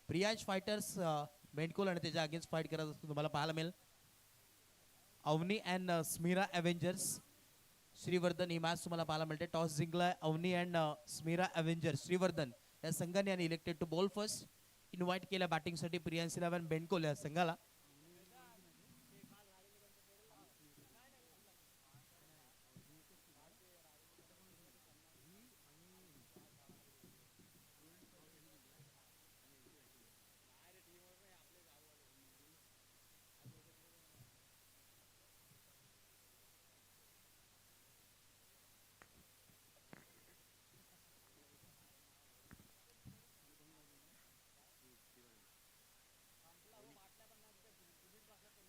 Priyansh fighters मेंढकोल आणि त्याच्या against fight करत असतो तुम्हाला पाहायला मिळेल. अवनी अँड स्मिरा अव्हेंजर्स श्रीवर्धन ही मॅच तुम्हाला पाहायला मिळते. टॉस जिंकलाय अवनी अँड स्मिरा अव्हेंजर्स श्रीवर्धन या संघाने आणि elected to bowl first. Invite केल्या बॅटिंगसाठी प्रियांश इलेव्हन बेंडकोल या संघाला.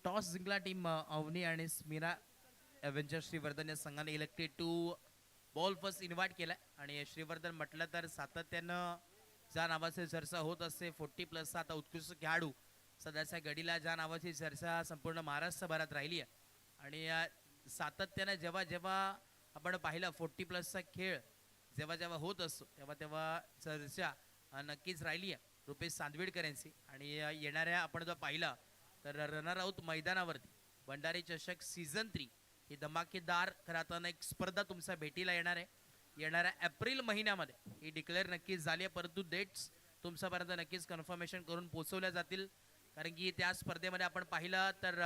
टॉस जिंकला टीम अवनी आणि स्मिरा अव्हेंजर श्रीवर्धन या संघाने elected to bowl first invite केलाय. आणि श्रीवर्धन म्हटलं तर सातत्यानं ज्या नावाची चर्चा होत असते 40+ आता उत्कृष्ट खेळाडू सध्याच्या घडीला ज्या नावाची चर्चा संपूर्ण महाराष्ट्रभरात राहिली आहे. आणि सातत्यानं जेव्हा जेव्हा आपण पाहिलं 40+चा खेळ जेव्हा जेव्हा होत असतो तेव्हा तेव्हा चर्चा नक्कीच राहिली आहे रुपेश चांदविडकर यांची. आणि येणाऱ्या आपण जर पाहिलं तर रनर आउट मैदानावरती भंडारी चषक सीझन 3 ही धमाकेदार खराताना एक स्पर्धा तुमच्या भेटीला येणार आहे. येणाऱ्या एप्रिल महिन्यामध्ये ही डिक्लेअर नक्कीच झाली आहे, परंतु डेट्स तुमच्यापर्यंत नक्कीच कन्फर्मेशन करून पोहोचवल्या जातील. कारण की त्या स्पर्धेमध्ये आपण पाहिलं तर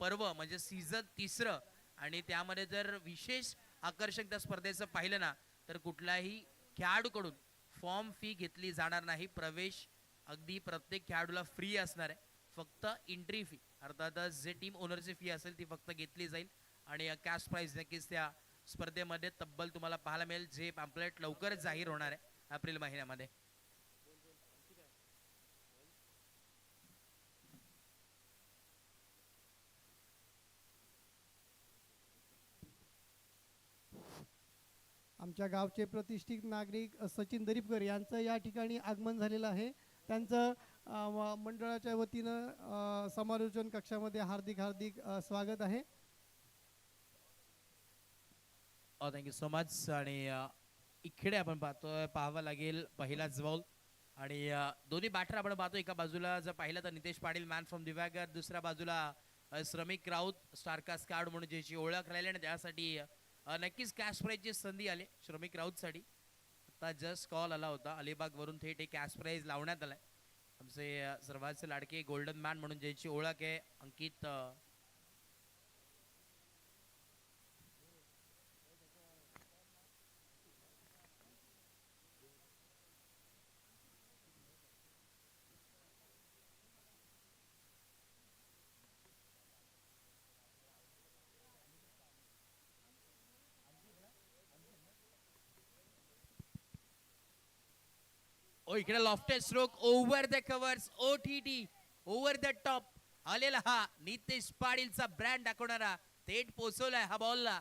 पर्व म्हणजे सीझन 3 आणि त्यामध्ये जर विशेष आकर्षक त्या स्पर्धेचं पाहिलं ना तर कुठल्याही खेळाडूकडून फॉर्म फी घेतली जाणार नाही. प्रवेश अगदी प्रत्येक खेळाडूला फ्री असणार आहे. फक्त एंट्री फी अर्थातच जे टीम ओनरची फी असेल ती फक्त घेतली जाईल. आणि कॅश प्राइज नक्कीच त्या स्पर्धेमध्ये तब्बल तुम्हाला पाहायला मिळेल, जे पॅम्पलेट लवकरच जाहीर होणार आहे एप्रिल महिन्यामध्ये. आमच्या गावचे प्रतिष्ठित नागरिक सचिन दरीपकर यांचं या ठिकाणी आगमन झालेलं आहे. त्यांचं मंडळाच्या वतीनं समालोचन कक्षामध्ये हार्दिक हार्दिक स्वागत आहे. Thank you so much. आणि इकडे आपण पाहतोय पाहावं लागेल पहिलाच बॉल. आणि दोन्ही बॅटर आपण पाहतो. एका बाजूला जर पाहिलं तर नितेश पाटील मॅन फ्रॉम दिव्यागर, दुसऱ्या बाजूला श्रमिक राऊत स्टारकास्ट कार्ड म्हणून ज्याची ओळख राहिली आणि त्यासाठी नक्कीच कॅश प्राईजची संधी आली श्रमिक राऊतसाठी. आता जस्ट कॉल आला होता अलिबागवरून थेट एक कॅश प्राईज लावण्यात आलाय. आमचे सर्वांचे लाडके गोल्डन मॅन म्हणून ज्याची ओळख आहे अंकित ओ इकडे lofted stroke over the covers OTT over the top आलेला हा नितेश पाटीलचा ब्रँड दाखवणारा थेट पोहोचवलाय हा बॉलला.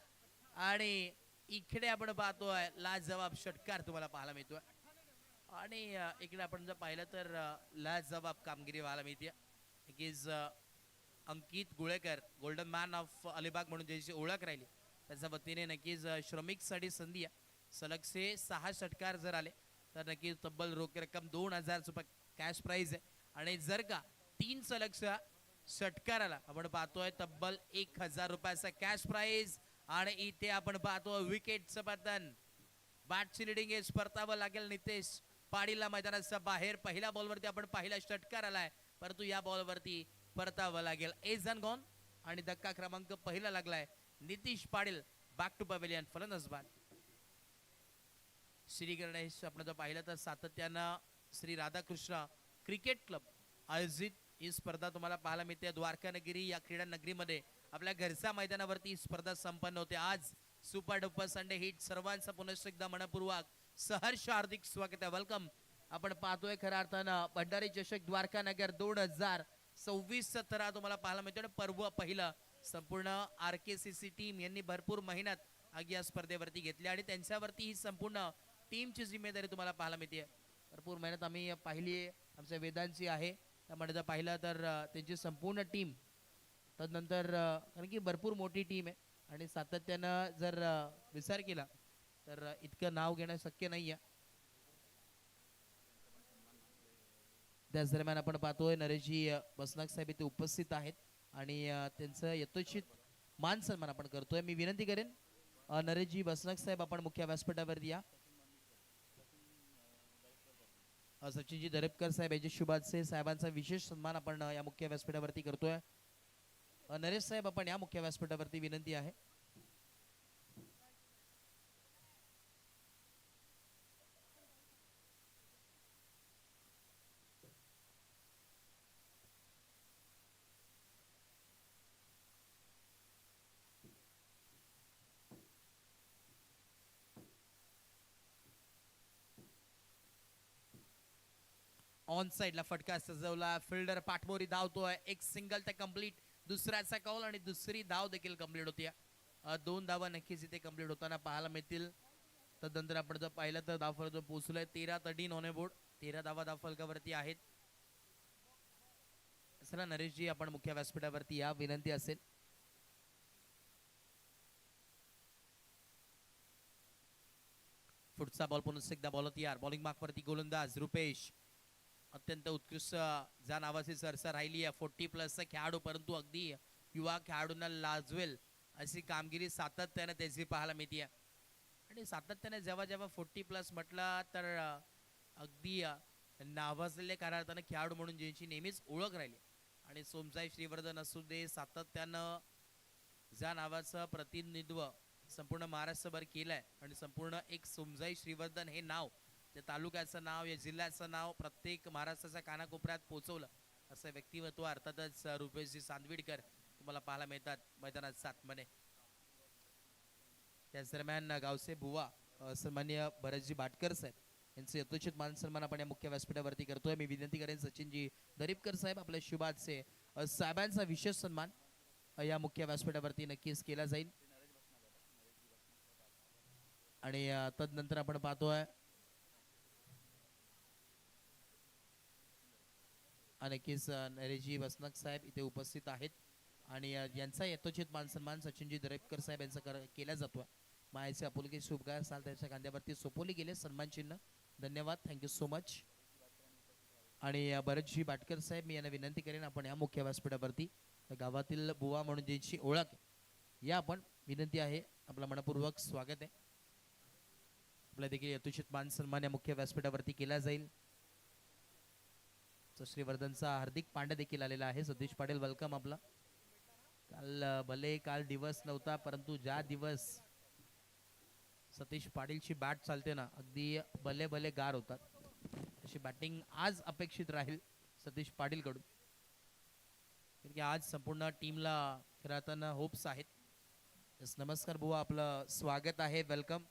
आणि इकडे आपण पाहतोय लाजवाब षटकार तुम्हाला पाहायला मिळतोय. आणि इकडे आपण जर पाहिलं तर लाजवाब कामगिरी पाहायला मिळते. नक्कीच अंकित गुळेकर गोल्डन मॅन ऑफ अलिबाग म्हणून ज्याची ओळख राहिली त्याच्या वतीने नक्कीच श्रमिकसाठी संधी आहे. सलगचे 6 षटकार जर आले तर नक्कीच तब्बल रोख रक्कम 2000 रुपये कॅश प्राइज आहे. आणि जर का 3 सलगच्या षटकाराला आपण पाहतोय तब्बल 1000 रुपयाचा कॅश प्राइज. आणि इथे आपण पाहतो विकेटचं पतन. बॅटची लिडिंग एज परतावं लागेल नितेश पाटीलला मैदानाच्या बाहेर. पहिल्या बॉलवरती आपण पहिला षटकार आलाय परंतु या बॉलवरती परतावं लागेल. एज अन गॉन आणि धक्का क्रमांक पहिला लागलाय. Nitesh Patil back to pavilion फलंदाज बाद. श्री गणेश आपण जर पाहिलं तर सातत्यानं श्री राधाकृष्ण क्रिकेट क्लब आयोजित ही स्पर्धा तुम्हाला पाहायला मिळते. द्वारका नगरी या क्रीडा नगरीमध्ये आपल्या घरच्या मैदानावरती ही स्पर्धा संपन्न होते. आज सुपर डुपर संडे हिट सर्वांचं पुनश्च एकदा मनपूर्वक सहर्ष हार्दिक स्वागत आहे. वेलकम. आपण पाहतोय खऱ्या अर्थानं भंडारी चषक द्वारका नगर 2026 तरा तुम्हाला पाहायला मिळतो. पर्व पहिलं संपूर्ण RKCC टीम यांनी भरपूर मेहनत या स्पर्धेवरती घेतली आणि त्यांच्यावरती ही संपूर्ण टीमची जिम्मेदारी तुम्हाला पाहायला मिळते. भरपूर मेहनत आम्ही पाहिली आमच्या वेदांची आहे. त्यामध्ये जर पाहिलं तर त्यांची संपूर्ण टीम तदनंतर कारण की भरपूर मोठी टीम आहे आणि सातत्यानं जर विचार केला तर इतकं नाव घेणं शक्य नाही आहे. त्याच दरम्यान आपण पाहतोय नरेशजी बसनाक साहेब इथे उपस्थित आहेत आणि त्यांचं यथोचित मान सन्मान आपण करतोय. मी विनंती करेन नरेशजी बसनाक साहेब आपण मुख्य व्यासपीठावरती या. सचिनजी दरेपकर साहेब याचे शुभाचे साहेबांचा विशेष सन्मान आपण या मुख्य व्यासपीठावरती करतोय. नरेश साहेब आपण या मुख्य व्यासपीठावरती विनंती आहे. ऑन साइडला फटका सजवला, फिल्डर पाठमोरी धावतोय, एक सिंगल तर कंप्लीट, दुसऱ्याचा कॉल आणि दुसरी धाव देखील कंप्लीट होती. दोन धावा नक्कीच इथे कंप्लीट होताना पाहायला मिळतील. तदनंतर आपण जर पाहिलं तर धावफलक पोहोचलोय 13-13 ऑन बोर्ड, 13 धावा धावफलकावरती आहेत. चला नरेशजी आपण मुख्य व्यासपीठावरती या, विनंती असेल. पुढचा बॉल पुन्हा एकदा बॉल तयार, बॉलिंग मार्क वरती गोलंदाज रुपेश. अत्यंत उत्कृष्ट ज्या नावाची चर्चा राहिली आहे 40+ खेळाडू, परंतु अगदी युवा खेळाडूंना लाजवेल अशी कामगिरी सातत्याने त्याची पाहायला मिळते. आणि सातत्याने जेव्हा जेव्हा 40+ म्हटलं तर अगदी नावाजलेले कार्यार्थाने खेळाडू म्हणून ज्यांची नेहमीच ओळख राहिली. आणि सोमसाई श्रीवर्धन असू दे, सातत्यानं ज्या नावाचं प्रतिनिधित्व संपूर्ण महाराष्ट्रभर केलंय आणि संपूर्ण एक सोमसाई श्रीवर्धन हे नाव, त्या तालुक्याचं नाव, या जिल्ह्याचं नाव प्रत्येक महाराष्ट्राच्या कानाकोपऱ्यात पोहोचवलं असं व्यक्तिमत्व अर्थातच रुपेशजी सांदविडकर तुम्हाला पाहायला मिळतात मैदानात 7 मध्ये. त्याच दरम्यान गावचे बुवा सन्मान्य भरतजी भाटकर साहेब यांचे यथोचित मान सन्मान आपण या मुख्य व्यासपीठावरती करतोय. मी विनंती करेन सचिनजी दरीपकर साहेब आपल्या शुभाचे साहेबांचा विशेष सन्मान या मुख्य व्यासपीठावरती नक्कीच केला जाईल. आणि तदनंतर आपण पाहतोय नक्कीच नरेशजी बसनाक साहेब इथे उपस्थित आहेत आणि यांचा यथोचित मान सन्मान सचिनजी दरेपकर साहेब यांचा केला जातोय. मायाचे आपुलकी शुभकार साल त्यांच्या खांद्यावरती सोपवले गेले सन्मान चिन्ह. धन्यवाद, थँक्यू सो मच. आणि भरतजी भाटकर साहेब मी यांना विनंती करेन आपण या मुख्य व्यासपीठावरती गावातील बुवा म्हणून ज्यांची ओळख या आपण विनंती आहे. आपलं मनपूर्वक स्वागत आहे. आपल्या देखील यथोचित मान सन्मान या मुख्य व्यासपीठावरती केला जाईल. श्रीवर्धनचा हार्दिक पांड्या देखील आलेला आहे. सतीश पाटील वेलकम आपला. काल दिवस नव्हता, परंतु ज्या दिवस सतीश पाटीलची बॅट चालते ना अगदी भले गार होतात. अशी बॅटिंग आज अपेक्षित राहील सतीश पाटील कडून, कारण की आज संपूर्ण टीमला खेळताना होप्स आहेत. नमस्कार बुवा, आपलं स्वागत आहे, वेलकम.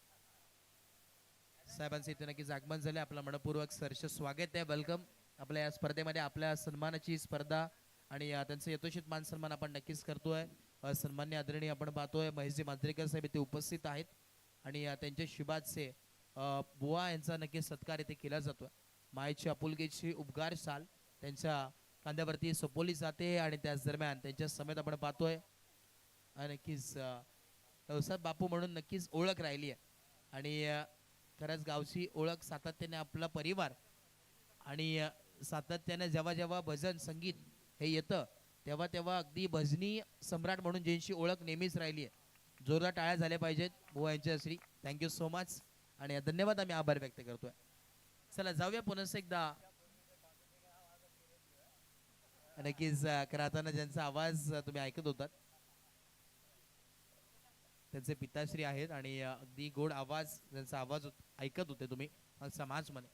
साहेबांचं इथे नक्कीच आगमन झाले, आपलं मनपूर्वक सहर्ष स्वागत आहे, वेलकम. आपल्या या स्पर्धेमध्ये आपल्या सन्मानाची स्पर्धा आणि त्यांचं यथोचित मान सन्मान आपण नक्कीच करतोय. सन्मान्य आदरणीय आपण पाहतोय महेशजी मांजरेकर साहेब इथे उपस्थित आहेत आणि त्यांच्या शुभाचे बुवा यांचा नक्कीच सत्कार इथे केला जातोय. मायेची आपुलकीची उपगार शाल त्यांच्या खांद्यावरती सोपवली जाते आणि त्याच दरम्यान त्यांच्या समेत आपण पाहतोय नक्कीच व्यवसाय बापू म्हणून नक्कीच ओळख राहिली आहे. आणि खरंच गावची ओळख सातत्याने आपला परिवार आणि सातत्याने जेव्हा जेव्हा भजन संगीत हे येतं तेव्हा तेव्हा अगदी भजनी सम्राट म्हणून ज्यांची ओळख नेहमीच राहिली आहे. जोरदार टाळ्या झाल्या पाहिजेत बुवा यांच्या श्री. थँक्यू सो मच आणि धन्यवाद, आम्ही आभार व्यक्त करतोय. चला जाऊया पुन्हा एकदा. नक्कीच करताना ज्यांचा आवाज तुम्ही ऐकत होतात त्यांचे पिताश्री आहेत आणि अगदी गोड आवाज ज्यांचा आवाज ऐकत होते तुम्ही समाज मध्ये.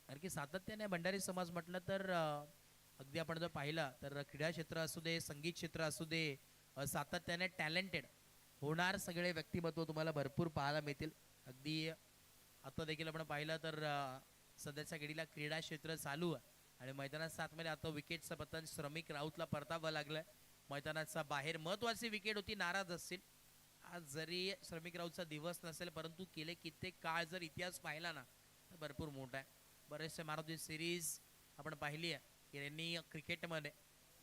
कारण की सातत्याने भंडारी समाज म्हटलं तर अगदी आपण जर पाहिलं तर क्रीडा क्षेत्र असू दे, संगीत क्षेत्र असू दे, सातत्याने टॅलेंटेड होणार सगळे व्यक्तिमत्व तुम्हाला भरपूर पाहायला मिळतील. अगदी आता देखील आपण पाहिलं तर सध्याच्या घडीला क्रीडा क्षेत्र चालू आहे आणि मैदानात 7 मध्ये आता विकेटचं पतन श्रमिक राऊतला परतावं लागलंय. मैदानाचा बाहेर महत्वाची विकेट होती, नाराज असतील. आज जरी श्रमिक राऊतचा दिवस नसेल परंतु गेले कित्येक काळ जर इतिहास पाहिला ना तर भरपूर मोठा आहे. बरेचसे मारुती सिरीज आपण पाहिली आहे की यांनी क्रिकेटमध्ये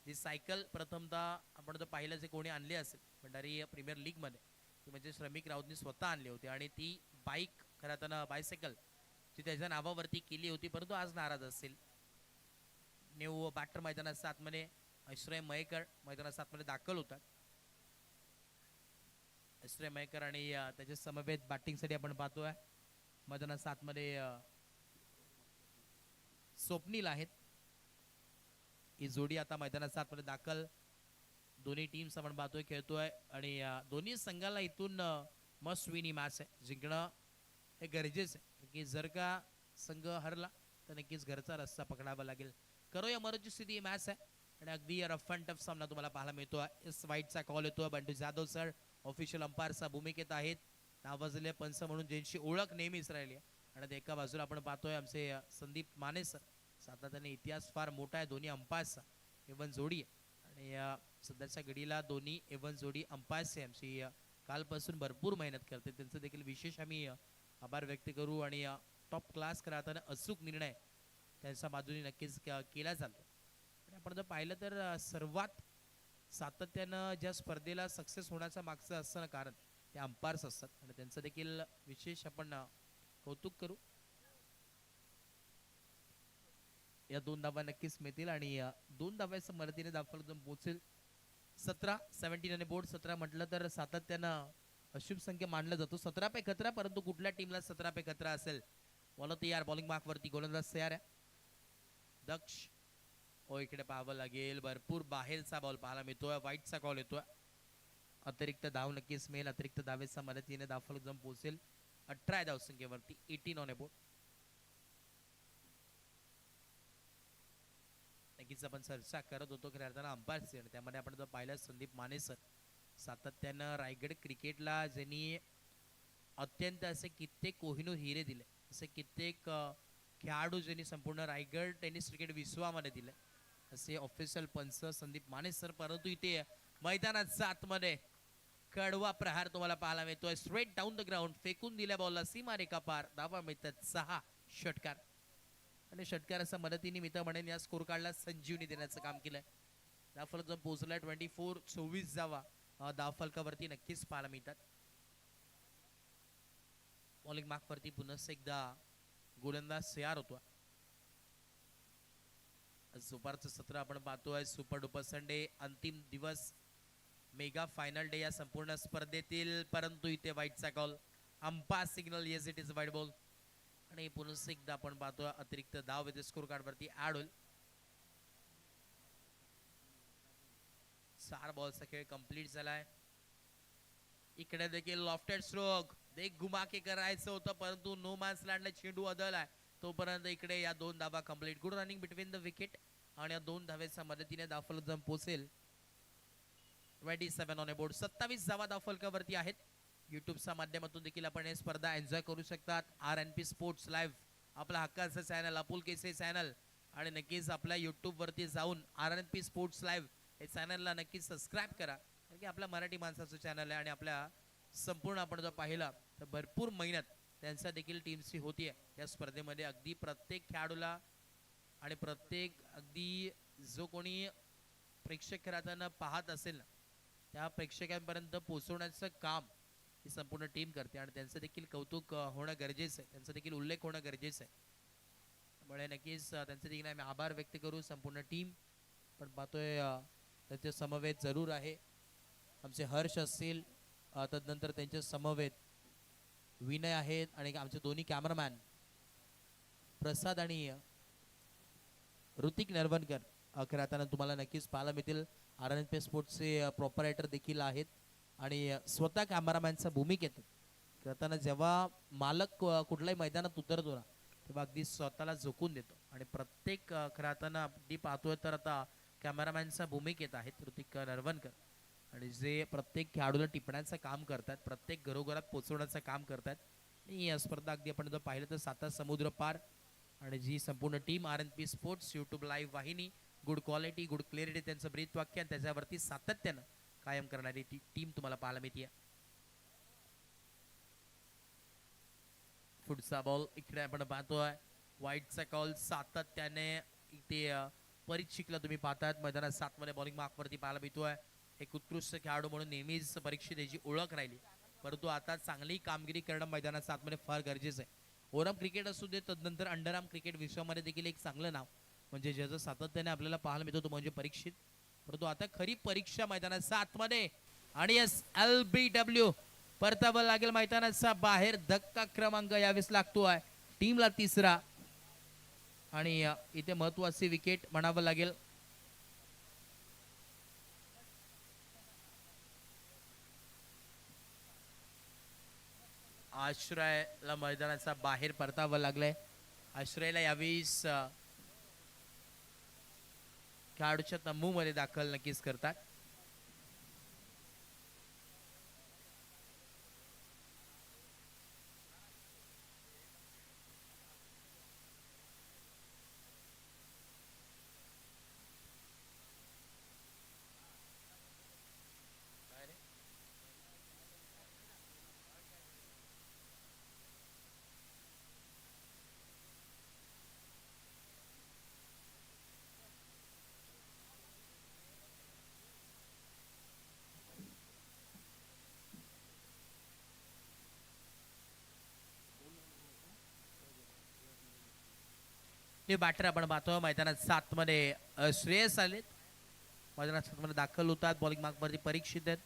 जी सायकल प्रथमतः आपण जर पाहिलं जे कोणी आणली असेल भंडारी प्रीमियर लीगमध्ये ती म्हणजे श्रमिक राऊतनी स्वतः आणली होती आणि ती बाईक खरं तर बायसायकल जी त्याच्या नावावरती केली होती, परंतु आज नाराज असेल. न्यू बॅटर मैदानात 7 मध्ये ऐश्वर्या मयेकर मैदानात 7 मध्ये दाखल होतात. ऐश्वर्या मयेकर आणि त्याच्या समवेत बॅटिंगसाठी आपण पाहतोय मैदानात 7 मध्ये स्वप्नील आहेत. ही जोडी आता मैदानात 7 मध्ये दाखल. दोन्ही टीम्स आपण पाहतोय खेळतोय आणि दोन्ही संघाला इथून मस्ट विन ही मॅच आहे. जिंकणं हे गरजेचं आहे की जर का संघ हरला तर नक्कीच घरचा रस्ता पकडावा लागेल. करूया मरोची स्थिती मॅच आहे आणि अगदी रफ अँड टफ सामना तुम्हाला पाहायला मिळतो. इस वाईटचा कॉल येतो. बंडू जाधव सर ऑफिशियल अंपायरचा भूमिकेत आहेत. नावाजलेले पंच म्हणून ज्यांची ओळख नेहमीच राहिली आहे. आणि ते एका बाजूला आपण पाहतोय आमचे संदीप माने सर. सातत्याने इतिहास फार मोठा आहे दोन्ही अंपायर्सचा. एवन जोडी आहे आणि सध्याच्या घडीला दोन्ही एवन जोडी अंपायर्स आहे आमची कालपासून भरपूर मेहनत करते. त्यांचं देखील विशेष आम्ही आभार व्यक्त करू आणि टॉप क्लास करताना अचूक निर्णय त्यांच्या बाजूने नक्कीच केला जातो. आणि आपण जर पाहिलं तर सर्वात सातत्यानं ज्या स्पर्धेला सक्सेस होण्याचं मागचं असतं कारण ते अंपायर्स असतात आणि त्यांचं देखील विशेष आपण कौतुक करू. या 2 धावा नक्कीच मिळतील आणि 2 धाव्याच्या मदतीने धावफलक एकदम पोहोचेल. 17-17 आणि बोर्ड 17 म्हटलं तर सातत्यानं अशुभ संख्या मानला जातो. 17 पे 17 परंतु कुठल्या टीमला 17 पे 17 असेल. बॉलर तयार. बॉलिंग मार्क वरती गोलंदाज तयार आहे. दक्ष इकडे पाहावं लागेल. भरपूर बाहेरचा बॉल पाहायला मिळतोय. वाईटचा कॉल येतोय. अतिरिक्त धाव नक्कीच मिळेल. अतिरिक्त धावेच्या मदतीने धावफलक एकदम पोहोचेल 18 धावसंख्येवरती. 18 ऑन अ बोर्ड. नक्कीच आपण चर्चा करत होतो खऱ्या अर्थानं अंपायरची आणि त्यामध्ये आपण जर पाहिलं संदीप माने सर सातत्यानं रायगड क्रिकेटला ज्यांनी अत्यंत असे कित्येक कोहिनूर हिरे दिले. असे कित्येक खेळाडू ज्यांनी संपूर्ण रायगड टेनिस क्रिकेट विश्वामध्ये दिले असे ऑफिशियल पंच संदीप माने सर. परंतु इथे मैदानात 7 मध्ये कडवा प्रहार तुम्हाला पाहायला मिळतोय. स्ट्रेट डाऊन द ग्राउंड फेकून दिल्या बॉलला सीमारेखा पार. धावा मिळतात 6. षटकार आणि षटकाराच्या मदतीने मी तर म्हणेन या स्कोर कार्डला संजीवनी देण्याचं काम केलंय. धावफलक जो पोहोचलाय 24-24 धावा धावफलकावरती नक्कीच पाहायला मिळतात. बॉलिंग मार्क वरती पुन्हा एकदा गोलंदाज तयार होतो. दुपारचं सत्र आपण पाहतोय. सुपर डुपर संडे अंतिम दिवस मेगा फायनल डे या संपूर्ण स्पर्धेतील. परंतु इथे वाईटचा call. Umpire signal yes it is wide ball आणि पुन्हा एकदा आपण पाहतोय अतिरिक्त धाव येते स्कोर कार्ड वरती ऍड होईल. 4 बॉलचा खेळ कंप्लीट झालाय. इकडे देखील लॉफ्टेड स्ट्रोक एक घुमा के करायचं होतं परंतु नो मॅन्स लँडला चेंडू अदलाय. तोपर्यंत इकडे या 2 धावा complete. Good running between the wicket आणि या 2 धावेच्या मदतीने धावफलक जम पोहोचेल 27 ऑन अ बोर्ड. 27 धावा धावफलकावरती आहेत. युट्यूबच्या माध्यमातून देखील आपण हे स्पर्धा एन्जॉय करू शकतात. RNP स्पोर्ट्स लाईव्ह आपला हक्काचं चॅनल अपुल केसे चॅनल आणि नक्कीच आपल्या युट्यूब वरती जाऊन RNP स्पोर्ट्स लाईव्ह हे चॅनलला नक्कीच सबस्क्राईब करा कारण की आपल्या मराठी माणसाचं चॅनल आहे आणि आपल्या संपूर्ण आपण जर पाहिलं तर भरपूर मेहनत त्यांच्या देखील टीमची होती या स्पर्धेमध्ये. अगदी प्रत्येक खेळाडूला आणि प्रत्येक अगदी जो कोणी प्रेक्षक खेळताना पाहत असेल ना त्या प्रेक्षकांपर्यंत पोहोचवण्याचं काम ही संपूर्ण टीम करते आणि त्यांचं देखील कौतुक होणं गरजेचं आहे. त्यांचा देखील उल्लेख होणं गरजेचं आहे. त्यामुळे नक्कीच त्यांचे देखील आम्ही आभार व्यक्त करू. संपूर्ण टीम पण पाहतोय त्यांचे समवेत जरूर आहे आमचे हर्ष असतील. तदनंतर त्यांचे समवेत विनय आहेत आणि आमचे दोन्ही कॅमेरामॅन प्रसाद आणि ऋतिक नरवणकर खऱ्या तुम्हाला नक्कीच पाहायला मिळतील. RNP स्पोर्ट्सचे प्रोपरायटर देखील आहेत आणि स्वतः कॅमेरामॅनचा भूमिकेत करताना जेव्हा मालक कुठल्याही मैदानात उतरतो ना तेव्हा अगदी स्वतःला झोकून देतो आणि प्रत्येक खऱ्या अगदी पाहतोय तर आता कॅमेरामॅनच्या भूमिकेत आहेत ऋतिक नरवणकर आणि जे प्रत्येक खेळाडूला टिपण्याचं काम करतात. प्रत्येक घरोघरात पोहोचवण्याचं काम करतात. आणि या स्पर्धा अगदी आपण जर पाहिलं तर 7 समुद्र पार आणि जी संपूर्ण team RNP sports YouTube live वाहिनी गुड क्वालिटी गुड क्लिअरिटी त्यांचं ब्रीथ वाक्य आणि त्याच्यावरती सातत्यानं कायम करणारी टीम तुम्हाला पाहायला मिळते. पुढचा बॉल इकडे आपण पाहतोय. वाईटचा कॉल सातत्याने इथे परीक्षिकला तुम्ही पाहतात मैदानात 7 मध्ये बॉलिंग मार्क वरती पाहायला मिळतोय. एक उत्कृष्ट खेळाडू म्हणून नेहमीच परीक्षित याची ओळख राहिली परंतु आता चांगली कामगिरी करणं मैदानात 7 मध्ये फार गरजेचं आहे. ओरम क्रिकेट असू दे तदनंतर अंडरआर्म क्रिकेट विश्वामध्ये देखील एक चांगलं नाव म्हणजे ज्याचं सातत्याने आपल्याला पाहायला मिळतो तो म्हणजे परीक्षित. परंतु आता खरी परीक्षा मैदानाच्या आतमध्ये आणि एस LBW परतावं लागेल मैदानाचा बाहेर. धक्का क्रमांक यावेळेस लागतो आहे टीमला तिसरा आणि इथे महत्वाची विकेट म्हणावं लागेल. आश्रयला मैदानाचा बाहेर परतावं लागलंय. आश्रयला यावेळेस खेळाडूच्या तंबू मध्ये दाखल नक्कीच करतात. हे बॅटर आपण पाहतो मैदानात 7 मध्ये श्रेयस आलेत. मैदानात 7 मध्ये दाखल होतात. बॉलिंग मार्क वरती परीक्षित आहेत.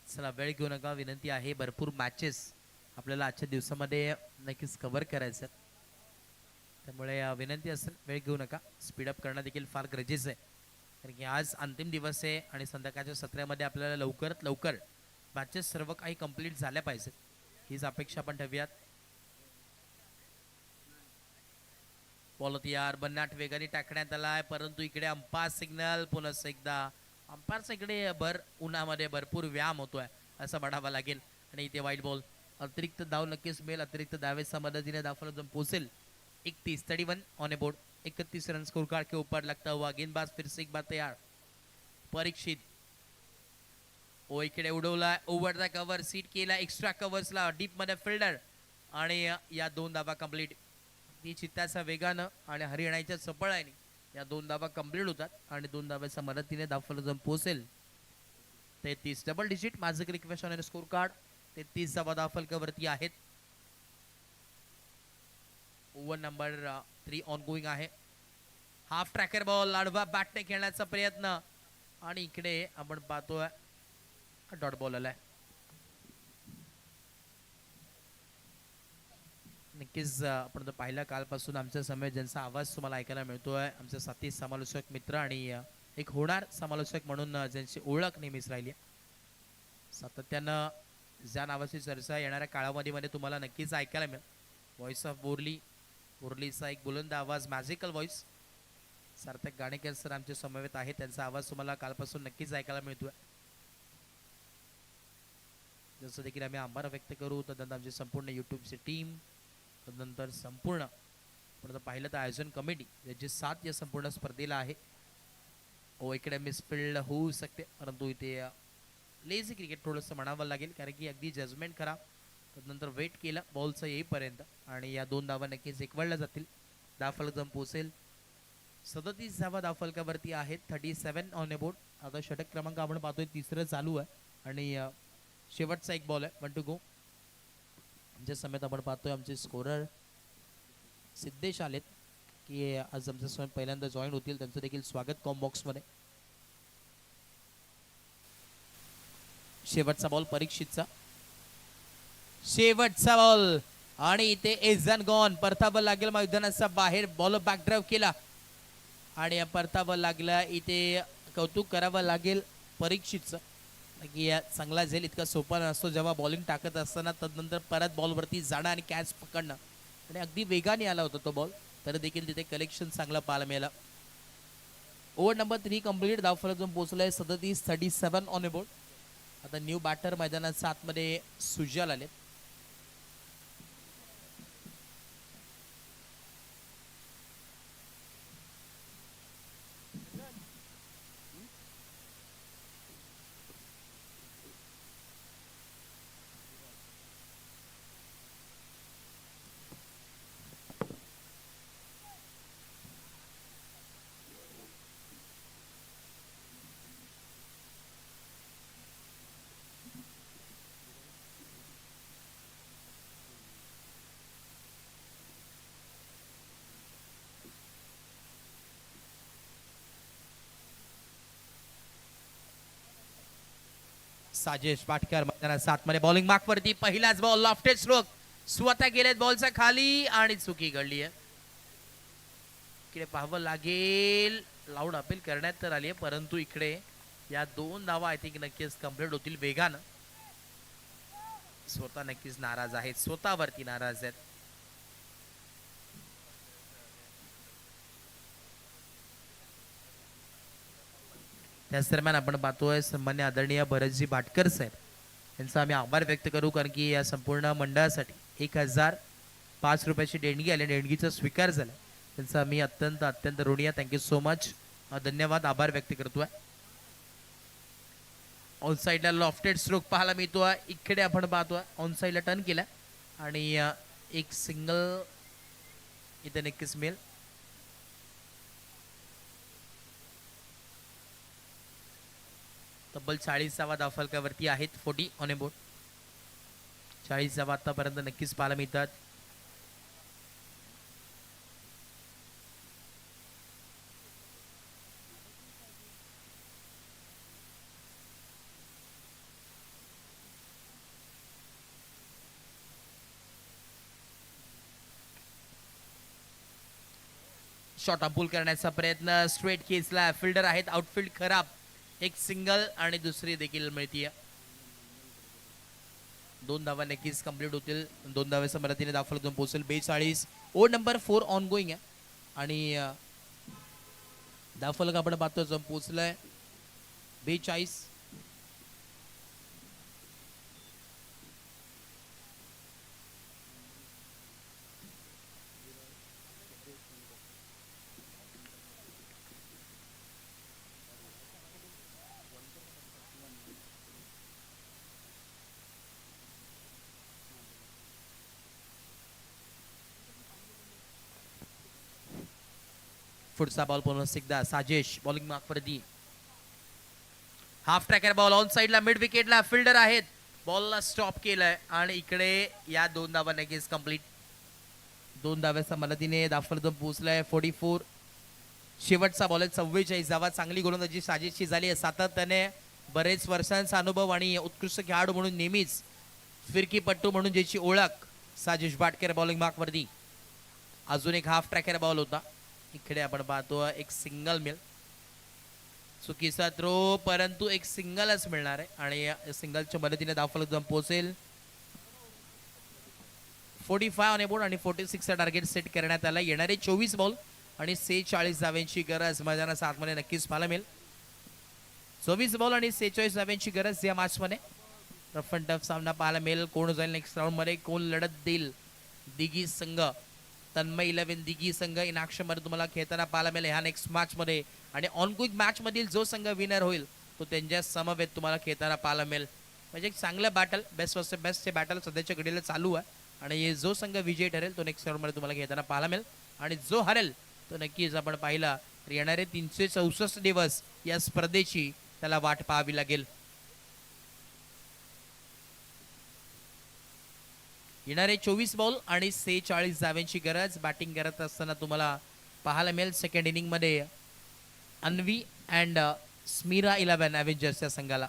चला वेळ घेऊ नका विनंती आहे. भरपूर मॅचेस आपल्याला आजच्या दिवसामध्ये नक्कीच कव्हर करायचं त्यामुळे विनंती असेल वेळ घेऊ नका. स्पीडअप करणं देखील फार गरजेचं आहे कारण की आज अंतिम दिवस आहे आणि संध्याकाळच्या सत्रामध्ये आपल्याला लवकरात लवकर मॅचेस सर्व काही कंप्लीट झाल्या पाहिजेत हीच अपेक्षा आपण ठेवूयात. बॉल यार बन्नाट वेगाने टाकण्यात आलाय परंतु इकडे अंपायर सिग्नल. पुन्हा एकदा अंपायरचा इकडे भर उन्हामध्ये भरपूर व्यायाम होतोय असं म्हणावं लागेल आणि इथे वाईट बॉल. अतिरिक्त धाव नक्कीच मिळेल. अतिरिक्त धावेच्या मदतीने धावफलक जाऊन पोहोचेल. 31 on a board. 31 run score card के ऊपर लगता हुआ गेंदबाज फिर से एक बार तैयार. परीक्षित ओ इकडे उडवला ओव्हर द कव्हर सीट केला एक्स्ट्रा कव्हर्सला डीप मध्ये फिल्डर आणि या 2 धावा कंप्लीट. ती चित्ताच्या वेगानं आणि हरियाणाच्या चपळाने या 2 धावा कंप्लीट होतात आणि 2 धाव्याच्या मदतीने धावफलक जाऊन पोहोचेल. 33 डबल डिजिट. माझं रिक्वेस्ट ऑन स्कोर कार्ड 33 धावा धावफलकावरती आहेत. ओव्हर नंबर 3 ऑन गोईंग आहे. हाफ ट्रॅकर बॉल आडवा बॅटने खेळण्याचा प्रयत्न आणि इकडे आपण पाहतोय डॉट बॉल आलाय. नक्कीच आपण पाहिलं कालपासून आमच्या समोर ज्यांचा आवाज तुम्हाला ऐकायला मिळतोय आमचे साथी समालोचक मित्र आणि एक होणार समालोचक म्हणून ज्यांची ओळख नेहमीच राहिली सातत्यानं ज्या नावाची चर्चा येणाऱ्या काळामध्ये तुम्हाला नक्कीच ऐकायला मिळेल. Voice of Borli. बोरलीचा एक बुलंद आवाज मॅजिकल व्हॉइस सार्थक गाणेकर सर आमचे समवेत आहे. त्यांचा आवाज तुम्हाला कालपासून नक्कीच ऐकायला मिळतोय. जसं देखील आम्ही आभार व्यक्त करू तदनंतर आमची संपूर्ण यूट्यूबची टीम तदनंतर संपूर्ण आपण पाहिलं तर आयोजन कमिटी याची साथ या संपूर्ण स्पर्धेला आहे. ओ इकडे मिसफिल्ड होऊ शकते परंतु इथे लेझी क्रिकेट थोडंसं म्हणावं लागेल कारण की अगदी जजमेंट करा तदनंतर वेट केलं बॉलचं येईपर्यंत आणि या 2 धावा नक्कीच एकवडल्या जातील. धावफलक जाऊन पोहोचेल. 37 धावा धावफलकावरती आहेत. 37 ऑन ए बोर्ड. आता षटक क्रमांक आपण पाहतोय 3रं चालू आहे आणि शेवटचा एक बॉल आहे 1 टू गो. आमच्या समेत आपण पाहतोय आमचे स्कोरर सिद्धेश आलेत की आज आमच्या समेत पहिल्यांदा जॉईन होतील. त्यांचं देखील स्वागत कॉम बॉक्स मध्ये. शेवटचा बॉल परीक्षितचा. शेवटचा बॉल आणि इथे एजन गॉन. परतावं लागेल मैदानाचा बाहेर. बॉल बॅकड्राईव्ह केला आणि परतावं लागला. इथे कौतुक करावं लागेल परीक्षितचं की चांगला झेल इतका सोपा नसतो जेव्हा बॉलिंग टाकत असताना तदनंतर परत बॉलवरती जाणं आणि कॅच पकडणं आणि अगदी वेगाने आला होता तो बॉल तर देखील तिथे कलेक्शन चांगलं पाहायला मिळालं. Over number 3 complete. धावफलक जाऊन पोहोचलाय 37 ऑन ए बोर्ड. आता न्यू बॅटर मैदानात 7 मध्ये सुजल आले. साजेश पाटकर मैदानात 7 मध्ये बॉलिंग मार्क वरती पहिलाच बॉल लॉफ्टेड स्ट्रोक स्वतः गेलेत बॉलचा खाली आणि चुकी घडली आहे. इकडे पाहावं लागेल लाऊड अपील करण्यात तर आली आहे परंतु इकडे या 2 धावा आय थिंक नक्कीच कंप्लीट होतील वेगानं. स्वतः नक्कीच नाराज आहेत स्वतःवरती नाराज आहेत. त्याच दरम्यान आपण पाहतोय सन्मान्य आदरणीय भरतजी भाटकर साहेब यांचा आम्ही आभार व्यक्त करू कारण की या संपूर्ण मंडळासाठी 1005 रुपयाची देणगी आली देणगीचा स्वीकार झाला त्यांचा आम्ही अत्यंत ऋणी आहे. थँक्यू सो मच धन्यवाद आभार व्यक्त करतोय. ऑन साईडला लॉफ्टेड स्ट्रोक पाहायला मिळतोय. इकडे आपण पाहतोय ऑन साईडला टर्न केला आणि एक सिंगल इथे नक्कीच मिळेल. तब्बल 40 धावा धावफलकावरती आहेत 40 ऑन ए बोर्ड. 40 धावा आतापर्यंत नक्कीच पाहायला मिळतात. शॉट अपूल करण्याचा प्रयत्न स्ट्रेट केसला फिल्डर आहेत आउटफील्ड खराब. एक सिंगल आणि दुसरी देखील मिळतीये. 2 धावा नक्कीच कंप्लीट होतील. 2 धावेच्या मदतीने धावफलक पोहोचेल 42. ओव्हर नंबर 4 ऑन गोईंग आहे आणि धावफलक आपण पाहतो जो पोहोचलाय 42. पुढचा बॉल पुन्हा एकदा साजेश बॉलिंग मार्क वरती. हाफ ट्रॅकर बॉल ऑन साइडला मिड विकेटला फिल्डर आहेत बॉलला स्टॉप केलाय आणि इकडे या 2 धावा नक्कीच कंप्लीट. 2 धाव्याच्या मदतीने धावफलक पोहोचलाय 44. शेवटचा बॉल आहे 44 धावा. चांगली गोलंदाजी साजेशची झाली आहे. सातत्याने बरेच वर्षांचा अनुभव आणि उत्कृष्ट खेळाडू म्हणून नेहमीच फिरकीपट्टू म्हणून ज्याची ओळख साजेश भाटकर बॉलिंग मार्क वरती. अजून एक हाफ ट्रॅकर बॉल होता. इकडे आपण पाहतो एक सिंगल मिळेल. चुकीचा थ्रो परंतु एक सिंगलच मिळणार आहे आणि सिंगलच्या मदतीने धावफलक पोहोचेल 45 ऑन ए बोर्ड आणि 46 चा टार्गेट सेट करण्यात आला. येणारे 24 बॉल आणि 46 धाव्यांची गरज मैदानात 7 मध्ये नक्कीच पाहायला मिळेल. 24 बॉल आणि 46 धाव्यांची गरज या मॅच मध्ये. रफ अँड टफ सामना पाहायला मिळेल. कोण जाईल नेक्स्ट राऊंड मध्ये कोण लढत देईल. दिघी संघ तन्मय 11 दिघी संघ इन ॲक्शन मध्ये तुम्हाला खेळताना पाहायला मिळेल ह्या नेक्स्ट मॅच मध्ये आणि ऑन क्विक मॅच मधील जो संघ विनर होईल तो त्यांच्या समवेत तुम्हाला खेळताना पाहायला मिळेल. म्हणजे एक चांगलं बॅटल बेस्ट वर्सेस बेस्ट हे बॅटल सध्याच्या घडीला चालू आहे आणि जो संघ विजय ठरेल तो नेक्स्ट राऊंड मध्ये तुम्हाला खेळताना पाहायला मिळेल आणि जो हरेल तो नक्कीच आपण पाहिला तर येणारे 364 दिवस या स्पर्धेची त्याला वाट पाहावी लागेल. येणारे 24 बॉल आणि 46 धाव्यांची गरज. बॅटिंग करत असताना तुम्हाला पाहायला मिळेल सेकंड इनिंग मध्ये अन्वी अँड स्मिरा 11 अव्हेंजर्स या संघाला.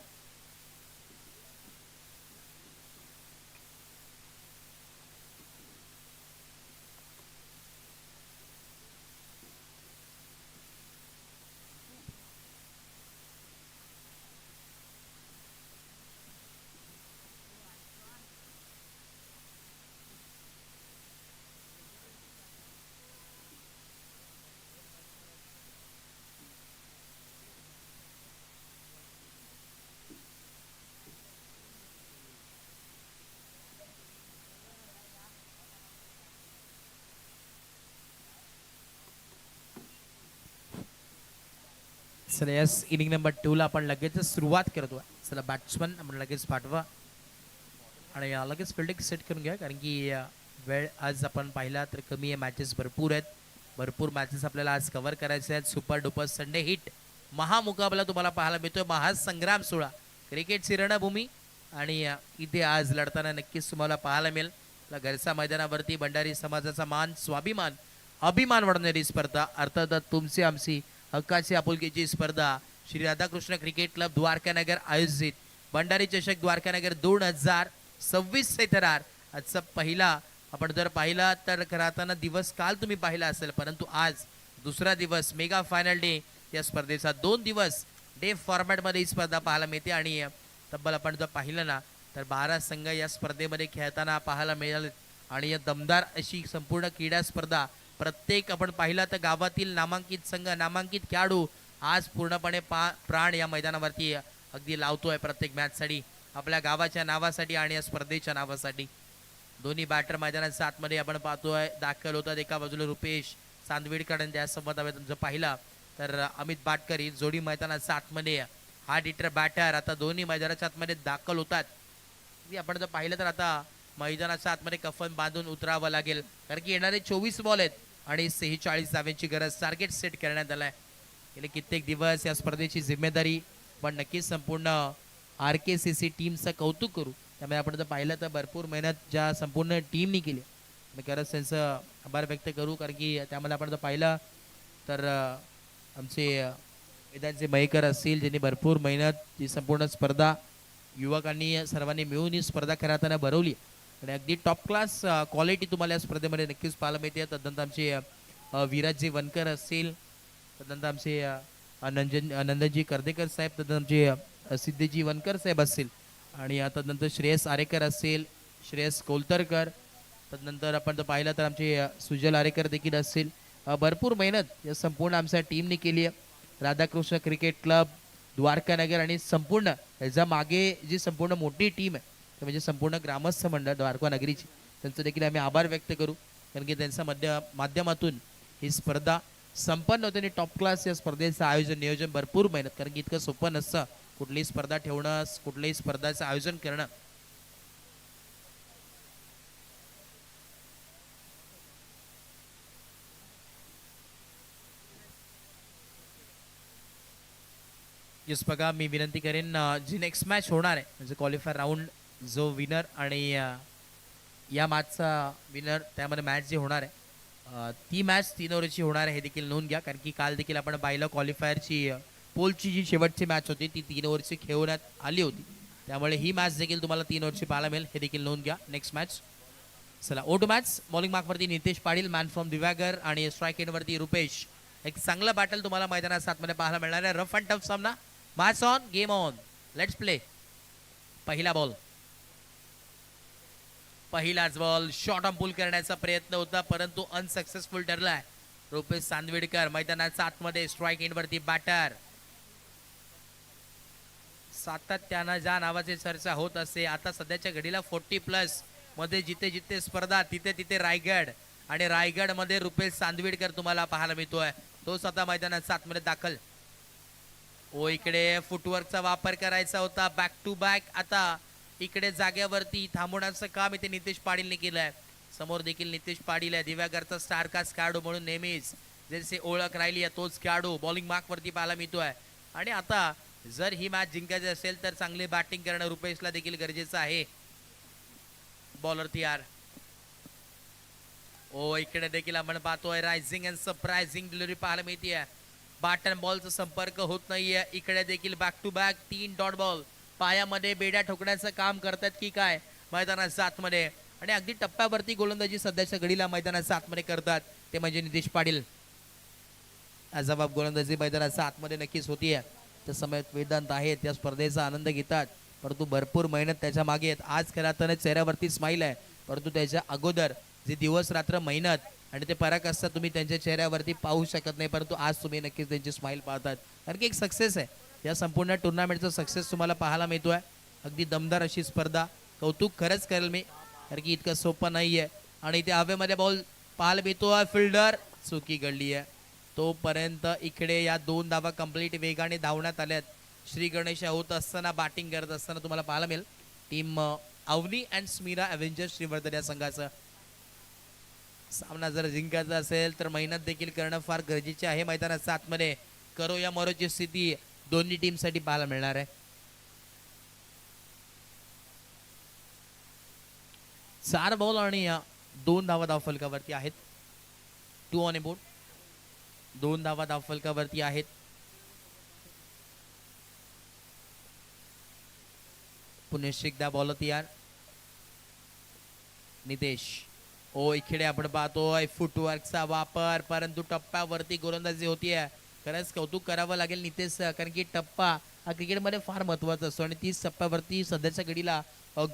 चला यस इनिंग नंबर 2 ला आपण लगेच सुरुवात करतोय. चला बॅट्समन आपण लगेच पाठवा आणि लगेच फिल्डिंग सेट करून घ्या कारण की वेळ आज आपण पाहिला तर कमी आहे. मॅचेस भरपूर आहेत. भरपूर मॅचेस आपल्याला आज कव्हर करायचे आहेत. सुपर डुपर संडे हिट महामुकाबला तुम्हाला पाहायला मिळतोय. महासंग्राम 16 क्रिकेटची रणभूमी आणि इथे आज लढताना नक्कीच तुम्हाला पाहायला मिळेल. घरच्या मैदानावरती भंडारी समाजाचा मान स्वाभिमान अभिमान वाढवणारी स्पर्धा अर्थात तुमची आमची हक्काची आपुलकीची स्पर्धा श्री राधाकृष्ण क्रिकेट क्लब द्वारकानगर आयोजित भंडारी चषक द्वारकानगर 2026 चे थरार आजचा पहिला आपण जर पाहिला तर राहताना दिवस काल तुम्ही पाहिला असेल, परंतु आज दुसरा दिवस मेगा फायनल डे या स्पर्धेचा 2 दिवस डे फॉर्मॅटमध्ये ही स्पर्धा पाहायला मिळते आणि तब्बल आपण जर पाहिलं ना तर 12 संघ या स्पर्धेमध्ये खेळताना पाहायला मिळाले आणि या दमदार अशी संपूर्ण क्रीडा स्पर्धा प्रत्येक आपण पाहिला तर गावातील नामांकित संघ नामांकित खेळाडू आज पूर्णपणे प्राण या मैदानावरती अगदी लावतोय प्रत्येक मॅचसाठी, आपल्या गावाच्या नावासाठी आणि या स्पर्धेच्या नावासाठी. दोन्ही बॅटर मैदानाच्या आतमध्ये आपण पाहतोय दाखल होतात. एका बाजूला रुपेश चांदविडकर आणि त्यासोबत जर पाहिला तर अमित बाटकरी जोडी मैदानाच्या आतमध्ये हा डिटर बॅटर आता दोन्ही मैदानाच्या आतमध्ये दाखल होतात. आपण जर पाहिलं तर आता मैदानाच्या आतमध्ये कफन बांधून उतरावं लागेल, कारण की येणारे 24 बॉल आहेत आणि 46 धाव्यांची गरज, टार्गेट सेट करण्यात आलाय. गेले कित्येक दिवस या स्पर्धेची जिम्मेदारी पण नक्कीच संपूर्ण RKCC टीमचं कौतुक करू. त्यामुळे आपण जर पाहिलं तर भरपूर मेहनत ज्या संपूर्ण टीमनी केली, मी खरंच त्यांचं आभार व्यक्त करू, कारण की त्यामध्ये आपण जर पाहिलं तर आमचे वेदांचे मयेकर असतील ज्यांनी भरपूर मेहनत ही संपूर्ण स्पर्धा युवकांनी सर्वांनी मिळून ही स्पर्धा खेळताना भरवली आणि अगदी टॉप क्लास क्वालिटी तुम्हाला या स्पर्धेमध्ये नक्कीच पाहायला मिळते. तदनंतर आमचे विराजजी वनकर असतील, तदनंतर आमचे नंदनजी कर्देकर साहेब, तदनंतर आमचे सिद्धेजी वनकर साहेब असतील आणि तदनंतर श्रेयस आरेकर असतील, श्रेयस कोलतरकर, तदनंतर आपण जर पाहिलं तर आमचे सुजल आरेकर देखील असतील. भरपूर मेहनत या संपूर्ण आमच्या टीमने केली आहे. राधाकृष्ण क्रिकेट क्लब द्वारकानगर आणि संपूर्ण याच्या मागे जी संपूर्ण मोठी टीम आहे ते म्हणजे संपूर्ण ग्रामस्थ मंडळ द्वारकानगरीची, त्यांचं देखील आम्ही आभार व्यक्त करू, कारण की त्यांच्या माध्यमातून ही स्पर्धा संपन्न होते आणि टॉप क्लास या स्पर्धेचं आयोजन नियोजन भरपूर मेहनत, कारण की इतकं सोपं नसतं कुठलीही स्पर्धा ठेवणं, कुठल्याही स्पर्धाचं आयोजन करणं. येस बघा, मी विनंती करेन जी नेक्स्ट मॅच होणार आहे म्हणजे क्वालिफायर राऊंड जो विनर आणि या मॅचचा विनर त्यामध्ये मॅच जी होणार आहे ती मॅच 3 ओव्हरची होणार आहे हे देखील नोंद घ्या, कारण की काल देखील आपण पाहिलं क्वालिफायरची पोलची जी शेवटची मॅच होती ती 3 ओव्हरची खेळवण्यात आली होती, त्यामुळे ही मॅच देखील तुम्हाला 3 ओव्हरची पाहायला मिळेल हे देखील नोंद घ्या. नेक्स्ट मॅच चला ओ टू मॅच. बॉलिंग मार्कवरती नितेश पाटील, मॅन फ्रॉम दिव्यागर आणि स्ट्राईक एंडवरती रुपेश. एक चांगला बॅटल तुम्हाला मैदानात सातमध्ये पाहायला मिळणार आहे. रफ अँड टफ सामना, match on game on, let's play. पहिला बॉल, पहिलाच बॉल शॉर्ट ऑन पुल करण्याचा प्रयत्न होता परंतु अनसक्सेसफुल ठरलाय. रुपेश चांदविडकर मैदानाच्या आतमध्ये स्ट्राईक एंडवरती बॅटर. सातत्यानं ज्या नावाची चर्चा होत असते आता सध्याच्या घडीला 40+ मध्ये जिथे जिथे स्पर्धा तिथे तिथे रायगड आणि रायगड मध्ये रुपेश चांदविडकर तुम्हाला पाहायला मिळतोय, तो स्वतः मैदानाच्या आतमध्ये दाखल. ओ इकडे फुटवर्कचा वापर करायचा होता, बॅक टू बॅक. आता इकडे जाग्यावरती थांबवण्याचं काम इथे नितेश पाटीलने केलंय. समोर देखील नितेश पाटील आहे, दिव्यागरचा स्टार कास्ट खेळाडू म्हणून नेहमीच ज्याची ओळख राहिली आहे तोच खेळाडू बॉलिंग मार्क वरती पाहायला मिळतोय. आणि आता जर ही मॅच जिंकायची असेल तर चांगली बॅटिंग करणं रुपेशला देखील गरजेचं आहे. बॉलर तयार. ओ इकडे देखील आपण पाहतोय रायझिंग अँड सरप्राइझिंग डिलिव्हरी पाहायला मिळते. बॅटन बॉलचा संपर्क होत नाहीये. इकडे देखील back to back 3 dot ball पायामध्ये बेड्या ठोकण्याचं काम करतात की काय मैदानाच्या आतमध्ये, आणि अगदी टप्प्यावरती गोलंदाजी सध्याच्या घडीला मैदानाच्या आतमध्ये करतात ते म्हणजे नितेश पाटील. जबाब गोलंदाजी मैदानाच्या आतमध्ये नक्कीच होतीये. त्या समयात वेदांत आहेत त्या स्पर्धेचा आनंद घेतात, परंतु भरपूर मेहनत त्याच्या मागे आहेत. आज खेळताना चेहऱ्यावरती स्माईल आहे, परंतु त्याच्या अगोदर जे दिवस रात्र मेहनत आणि ते फरक असतात तुम्ही त्यांच्या चेहऱ्यावरती पाहू शकत नाही, परंतु आज तुम्ही नक्कीच त्यांची स्माईल पाहतात, कारण की एक सक्सेस आहे. या संपूर्ण टुर्नामेंटचा सक्सेस तुम्हाला पाहायला मिळतोय. अगदी दमदार अशी स्पर्धा, कौतुक खरंच करेल मी, कारण की इतकं सोपं नाहीये. आणि इथे हवेमध्ये बॉल पाहायला मिळतोय, फिल्डर चुकी घडली आहे. तोपर्यंत इकडे या 2 धावा कंप्लीट वेगाने धावण्यात आल्यात. श्री गणेश होत असताना बॅटिंग करत असताना तुम्हाला पाहायला मिळेल team Avani and Smira Avengers Shrivardhan या संघाचा सामना जर जिंकायचा असेल तर मेहनत देखील करणं फार गरजेचे आहे. मैदानाच्या आतमध्ये करो या मरोची स्थिती दोन्ही टीम साठी पाहायला मिळणार आहे. 4 बॉल आणि 2 धावा धावफलकावरती आहेत. 2 ऑन ए बोर्ड, 2 धावा धावफलकावरती आहेत. पुन्हा एकदा बॉल तयार. नितेश. ओ इकडे आपण पाहतोय फुटवर्कचा वापर, परंतु टप्प्यावरती गोलंदाजी होतीये. खरंच कौतुक करावं लागेल नितेश, कारण की टप्पा हा क्रिकेटमध्ये फार महत्वाचा असतो आणि 30 टप्प्यावरती सध्याच्या घडीला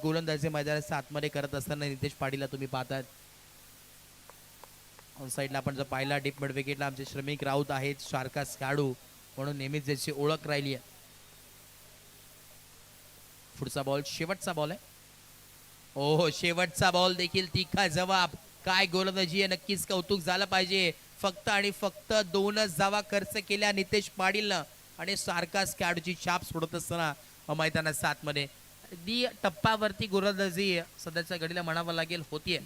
गोलंदाजी मैदानात आतमध्ये करत असताना नितेश पाटीलला तुम्ही पाहतात. ऑन साईडला आपण जर पाहिला डीप मिड विकेटला आमचे श्रमिक राऊत आहेत, शार्कास खेळाडू म्हणून नेहमीच ज्याची ओळख राहिली आहे. पुढचा बॉल शेवटचा बॉल आहे. हो शेवटचा बॉल देखील तिखा जवाब. काय गोलंदाजी आहे, नक्कीच कौतुक झालं पाहिजे. फक्त आणि फक्त 2च धावा खर्च केल्या नितेश पाटीलनं आणि सारखाच खेळाडूची छाप सोडत असताना मैदानात 7 मध्ये अगदी टप्प्यावरती गोलंदाजी सध्याच्या घडीला म्हणावं लागेल होतीये.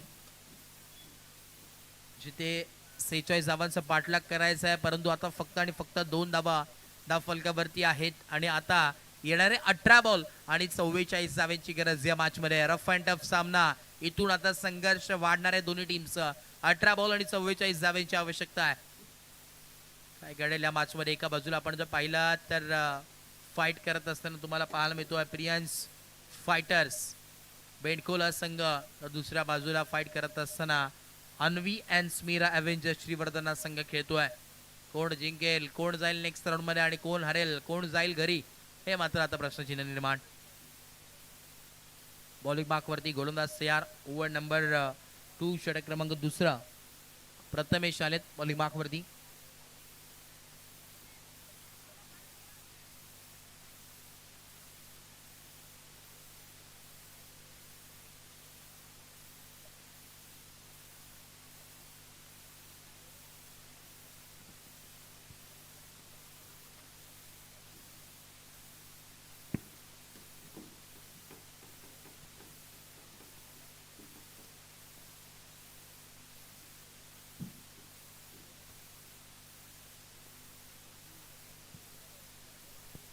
जिथे 46 धावांचा पाठलाग करायचा आहे, परंतु आता फक्त आणि फक्त 2 धावा फलकावरती आहेत आणि आता येणारे 18 बॉल आणि 44 धावांची गरज या मॅच मध्ये. रफ अँड टफ सामना, इथून आता संघर्ष वाढणार आहे दोन्ही टीमचा. 18 बॉल आणि 44 धावांची आवश्यकता आहे. काय घडेल या मॅच मध्ये. एका बाजूला आपण जर पाहिला तर फाईट करत असताना तुम्हाला पाहायला मिळतोय प्रियांस फायटर्स बेंडकोला संघ, तर दुसऱ्या बाजूला फाईट करत असताना अन्वी अँड स्मिरा एव्हेंजर्स श्रीवर्धन संघ खेळतोय. कोण जिंकेल, कोण जाईल नेक्स्ट राऊंड मध्ये आणि कोण हरेल, कोण जाईल घरी, हे मात्र आता प्रश्नचिन्ह निर्माण. बॉलिंग मार्कवरती गोलंदाज तयार. ओव्हर नंबर 2 षटक क्रमांक 2 प्रथमेश आलेत बॉलिंग मार्कवरती.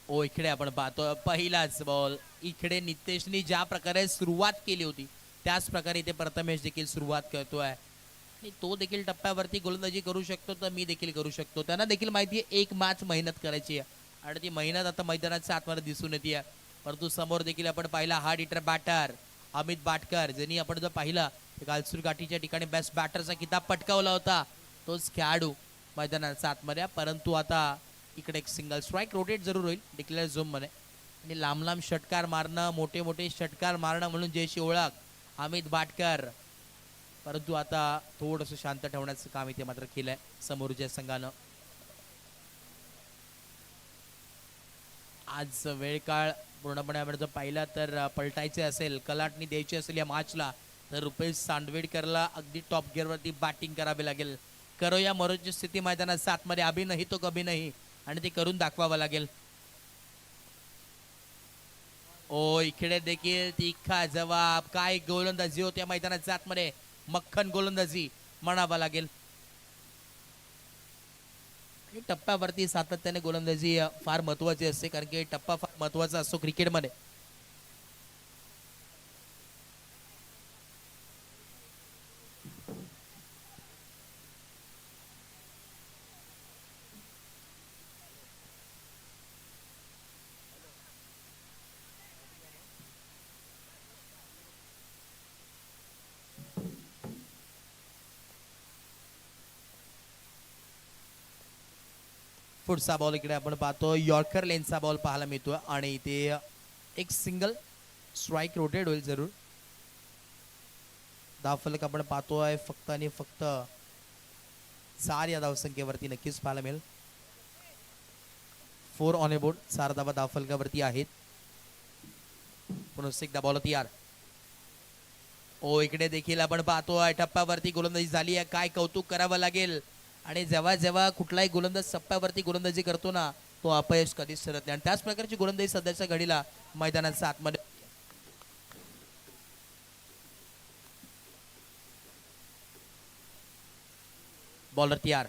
ओ इकडे आपण पाहतो पहिलाच बॉल. इकडे नितेशनी ज्या प्रकारे सुरुवात केली होती त्याच प्रकारे इथे प्रथमेश देखील सुरुवात करतोय आणि तो देखील टप्प्यावरती गोलंदाजी करू शकतो, तर मी देखील करू शकतो. त्यांना देखील माहिती आहे एक मॅच मेहनत करायची आहे आणि ती मेहनत आता मैदानाच्या आतमध्ये दिसून येते. परंतु समोर देखील आपण पाहिला हार्ड हिटर बॅटर अमित बाटकर, ज्यांनी आपण जर पाहिला गालसूर घाटीच्या ठिकाणी बेस्ट बॅटरचा किताब पटकावला होता, तोच खेळाडू मैदानाच्या आतमध्ये. परंतु आता इकडे एक सिंगल स्ट्राईक रोटेट जरूर होईल डिक्लेअर झोन मध्ये आणि लांब लांब षटकार मारणं, मोठे मोठे षटकार मारणं म्हणून ज्याची ओळख अमित बाटकर. परंतु आता थोडस शांत ठेवण्याचं काम इथे मात्र केलंय समोरच्या संघानं. आज वेळ काळ पूर्णपणे आपण जर पाहिला तर पलटायचे असेल, कलाटणी द्यायची असेल या मॅचला, तर रुपेश सांडवेडकरला अगदी टॉप गिअरवरती बॅटिंग करावी लागेल. करूया मरोची स्थिती मैदानात 7 मध्ये, अभि नाही तो कभी नाही, आणि ते करून दाखवावं लागेल. ओ इकडे देखील तिखा जवाब. काय गोलंदाजी होत्या मैदानाच्या आतमध्ये, मक्खन गोलंदाजी म्हणावा लागेल. टप्प्यावरती सातत्याने गोलंदाजी फार महत्वाची असते, कारण की टप्पा फार महत्वाचा असतो क्रिकेटमध्ये. पुढचा बॉल इकडे आपण पाहतो यॉर्कर लेनचा बॉल पाहायला मिळतोय आणि इथे एक सिंगल स्ट्राईक रोटेट होईल जरूर. धावफलक आपण पाहतोय फक्त आणि फक्त 4 या धावसंख्येवरती नक्कीच पाहायला मिळेल. 4 ऑन ए बोर्ड, 4 धावा धावफलकावरती आहेत. पुन्हा एकदा बॉल तयार. ओ इकडे देखील आपण पाहतोय टप्प्यावरती गोलंदाजी झाली आहे. काय कौतुक करावं लागेल. आणि जेव्हा जेव्हा कुठलाही गोलंदाज टप्प्यावरती गोलंदाजी करतो ना, तो अपयश कधीच ठरत नाही आणि त्याच प्रकारची गोलंदाजी सध्याच्या घडीला मैदानाच्या आतमध्ये. बॉलर तयार.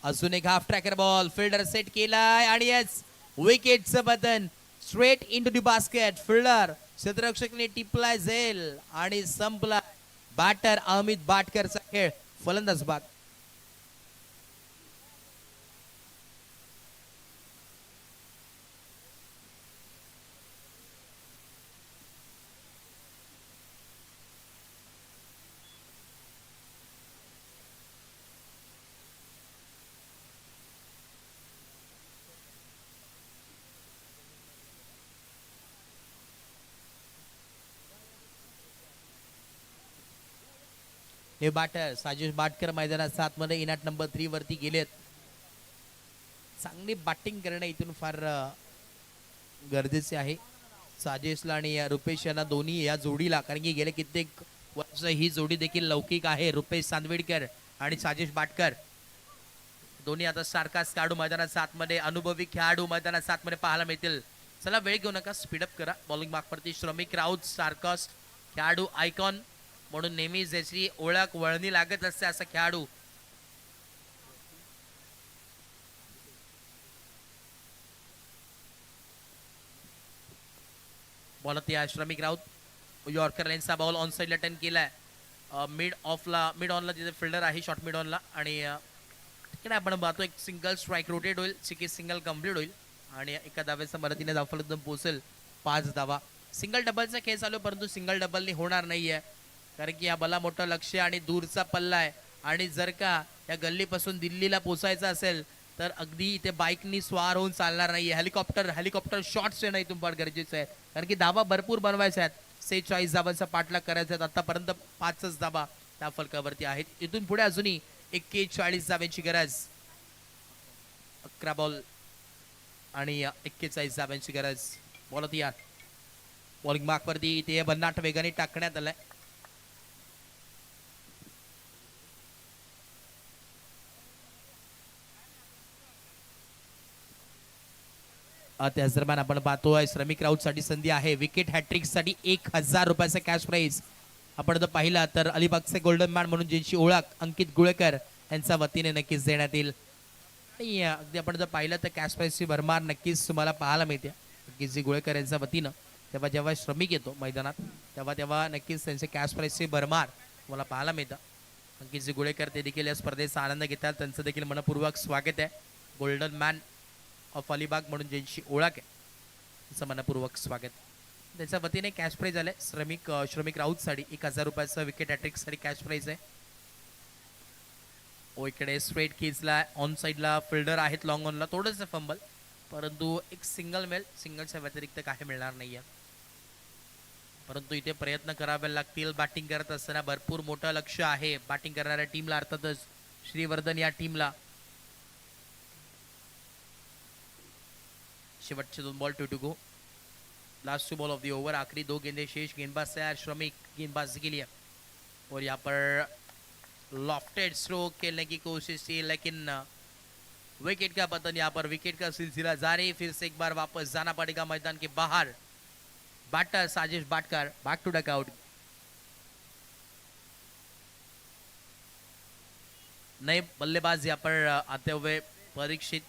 अजून एक half tracker ball, fielder set केलाय आणि यस विकेटचं button straight into the basket. Fielder क्षेत्ररक्षकने टिपलाय झेल आणि संपला. बॅटर अमित बाटकरचा खेळ, फलंदाज बाद. हे बाटर साजिश बाटकर मैदानात 7 मध्ये इनाट नंबर 3 वरती गेलेत. चांगली बॅटिंग करणं इथून फार गरजेचे आहे. साजेशला आणि रुपेश यांना दोन्ही या जोडीला, कारण की गेले कित्येक वर्ष ही जोडी देखील लौकिक आहे. रुपेश चांदवेडकर आणि साजेश बाटकर दोन्ही आता सारखाच खेळाडू मैदानात 7 मध्ये, अनुभवी खेळाडू मैदानात 7 मध्ये पाहायला मिळतील. चला वेळ घेऊ नका, स्पीडअप करा. बॉलिंग मार्कवरती श्रमिक राऊत सारखाच खेळाडू आयकॉन म्हणून नेहमी ज्याची ओळख वळणी लागत असते असा खेळाडू. बॉलत या श्रमिक राऊत यॉर्कर लाईनचा बॉल ऑन साईडला टर्न केलाय. मिड ऑनला तिथे फिल्डर आहे, शॉर्ट मिड ऑनला. आणि तिकडे आपण पाहतो एक सिंगल स्ट्राईक रोटेट होईल, चिकी सिंगल कम्प्लीट होईल आणि एका धाव्याच्या मदतीने धावफलक पोहोचेल 5 धावा. सिंगल डबलचा खेळ चालू, परंतु सिंगल डबलनी होणार नाहीये, कारण की या बला मोठं लक्ष आणि दूरचा पल्ला आहे. आणि जर का या गल्लीपासून दिल्लीला पोहोचायचं असेल तर अगदी इथे बाईकनी स्वार होऊन चालणार नाहीये. हेलिकॉप्टर शॉट्स येणं इथून फार गरजेचं आहे, कारण की धावा भरपूर बनवायच्या आहेत. 46 धावांचा पाठलाग करायचा आहे. आतापर्यंत 5च धावा त्या फलकावरती आहेत. इथून पुढे अजूनही 41 धाव्यांची गरज. 11 बॉल आणि 41 धाव्यांची गरज. बॉलत या बॉलिंग मार्कवरती इथे भन्नाट वेगाने टाकण्यात आलाय. त्याच दरम्यान आपण पाहतोय श्रमिक राऊत साठी संधी आहे. विकेट हॅट्रिक साठी 1000 रुपयाचा कॅश प्राइज. आपण जर पाहिला तर अलिबागचे गोल्डन मॅन म्हणून ज्यांची ओळख अंकित गुळेकर यांच्या वतीने नक्कीच देण्यात येईल. आणि अगदी आपण जर पाहिलं तर कॅश प्राइजची भरमार नक्कीच तुम्हाला पाहायला मिळते अंकितजी गुळेकर यांच्या वतीनं. तेव्हा जेव्हा श्रमिक येतो मैदानात तेव्हा नक्कीच त्यांचे कॅश प्राइजची भरमार तुम्हाला पाहायला मिळतं. अंकितजी गुळेकर ते देखील या स्पर्धेचा आनंद घेतात, त्यांचं देखील मनपूर्वक स्वागत आहे. गोल्डन मॅन ऑफ अलिबाग म्हणून ज्यांची ओळख आहे त्याचं मनपूर्वक स्वागत. त्याच्या वतीने कॅश प्राइज आले श्रमिक राऊत साठी 1000 रुपयाचं विकेट हॅट्रिक साठी कॅश प्राइज आहे. इकडे स्ट्रेट केजला ऑन साईडला फिल्डर आहेत, लॉंग ऑनला थोडंसं फंबल, परंतु एक सिंगलच्या व्यतिरिक्त काही मिळणार नाहीये. परंतु इथे प्रयत्न करावे लागतील. बॅटिंग करत असताना भरपूर मोठं लक्ष आहे बॅटिंग करणाऱ्या टीमला, अर्थातच श्रीवर्धन या टीमला. शेवटचे 2 ball to go, last 2 ball of the over. आखिरी 2 गेंदे शेष. गेंदबाज तैयार श्रमिक गेंदबाजी के लिए, और यहाँ पर लॉफ्टेड स्ट्रोक खेलने की कोशिश की, लेकिन विकेट का पतन. यहाँ पर विकेट का सिलसिला जारी. फिर से एक बार वापस जाना पड़ेगा मैदान के बाहर. बैटर साजिश बाटकर बैक टू डक आउट. नए बल्लेबाज यहाँ पर आते हुए परीक्षित.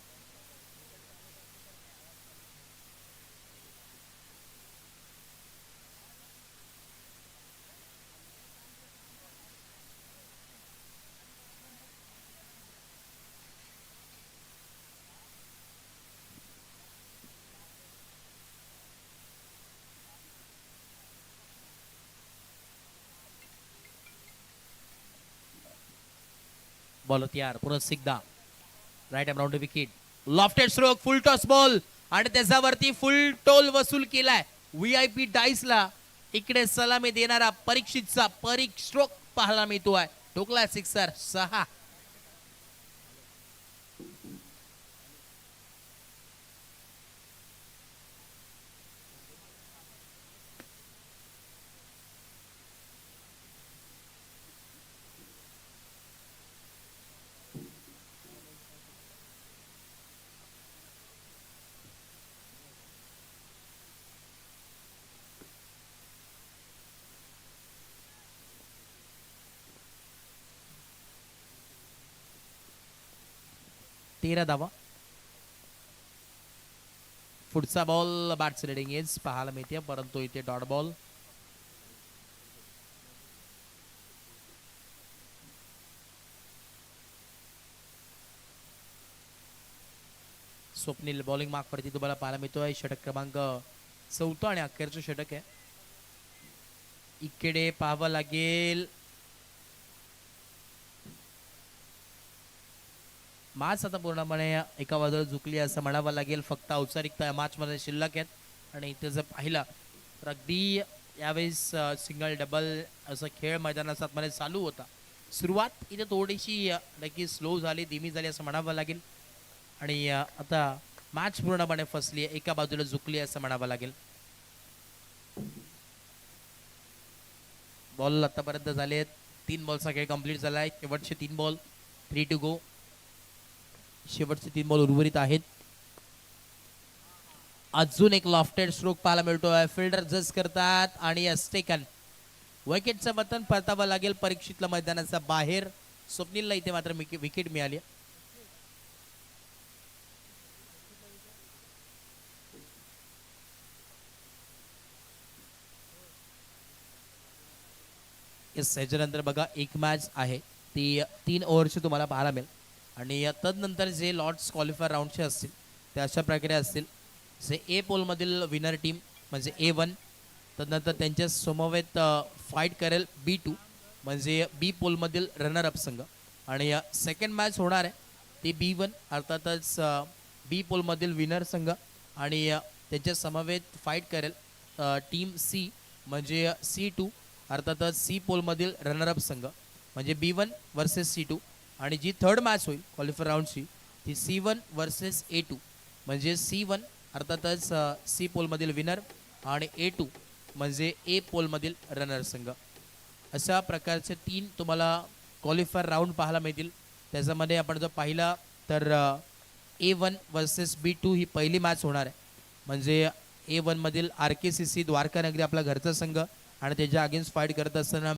बॉल तयार पुन्हा एकदा right around wicket. Lofted stroke, full toss ball आणि त्याच्यावरती फुल टोल वसूल केलाय. VIP डाईसला इकडे सलामी देणारा परीक्षितचा स्ट्रोक पाहायला मिळतोय. ठोकला सिक्सर 6. धावा. पुढचा बॉल बॅट्स रेडिंग एज पाहायला मिळते, परंतु इथे dot ball. Swapnil bowling mark वरती तुम्हाला पाहायला मिळतोय. षटक क्रमांक 4 आणि अखेरचं षटक आहे. इकडे पाहावं लागेल मॅच आता पूर्णपणे एका बाजूला झुकली असं म्हणावं लागेल. फक्त औपचारिकता या मॅच मध्ये शिल्लक आहेत आणि इथे जर पाहिलं तर अगदी यावेळेस सिंगल डबल असं खेळ मैदानात मध्ये चालू होता. सुरुवात इथे थोडीशी नक्की स्लो झाली, धीमी झाली असं म्हणावं लागेल. आणि आता मॅच पूर्णपणे फसली आहे, एका बाजूला झुकली असं म्हणावं लागेल. बॉल आतापर्यंत झाले आहेत 3 बॉलचा खेळ कंप्लीट झाला आहे. शेवटचे 3 बॉल, 3 टू गो. शेवटचे 3 बॉल उर्वरित आहेत. अजून एक लॉफ्टेड स्ट्रोक पाहायला मिळतोय. फिल्डर जज करतात आणि टेकन. विकेटचं बटन परतावं लागेल परीक्षितला मैदानाच्या बाहेर. स्वप्नीलला इथे मात्र विकेट मिळाली. याच्यानंतर बघा एक मॅच आहे ती 3 ओव्हरची तुम्हाला पाहायला मिळेल. आणि तदनंतर जे लॉर्ड्स क्वालिफायर राऊंडचे असतील ते अशा प्रकारे असतील. जे ए पोलमधील विनर टीम म्हणजे A1, तदनंतर त्यांच्या समवेत फाईट करेल B2 म्हणजे बी पोलमधील रनरअप संघ. आणि सेकंड मॅच होणार आहे ती B1 अर्थातच बी पोलमधील विनर संघ. आणि त्यांच्या समवेत फाईट करेल टीम C म्हणजे C2 अर्थातच सी पोलमधील रनरअप संघ म्हणजे B1 वर्सेस C2. आणि जी थर्ड मॅच होईल क्वालिफायर राऊंडची ती C1 वर्सेस A2 म्हणजे C1 अर्थातच सी पोलमधील विनर आणि A2 म्हणजे ए पोलमधील रनर संघ. अशा प्रकारचे 3 तुम्हाला क्वालिफायर राऊंड पाहायला मिळतील. त्याच्यामध्ये आपण जर पाहिला तर A1 वर्सेस B2 ही पहिली मॅच होणार आहे. म्हणजे A1 मधील RKCC द्वारका नगरी आपला घरचा संघ आणि त्याच्या अगेन्स्ट फाईट करत असताना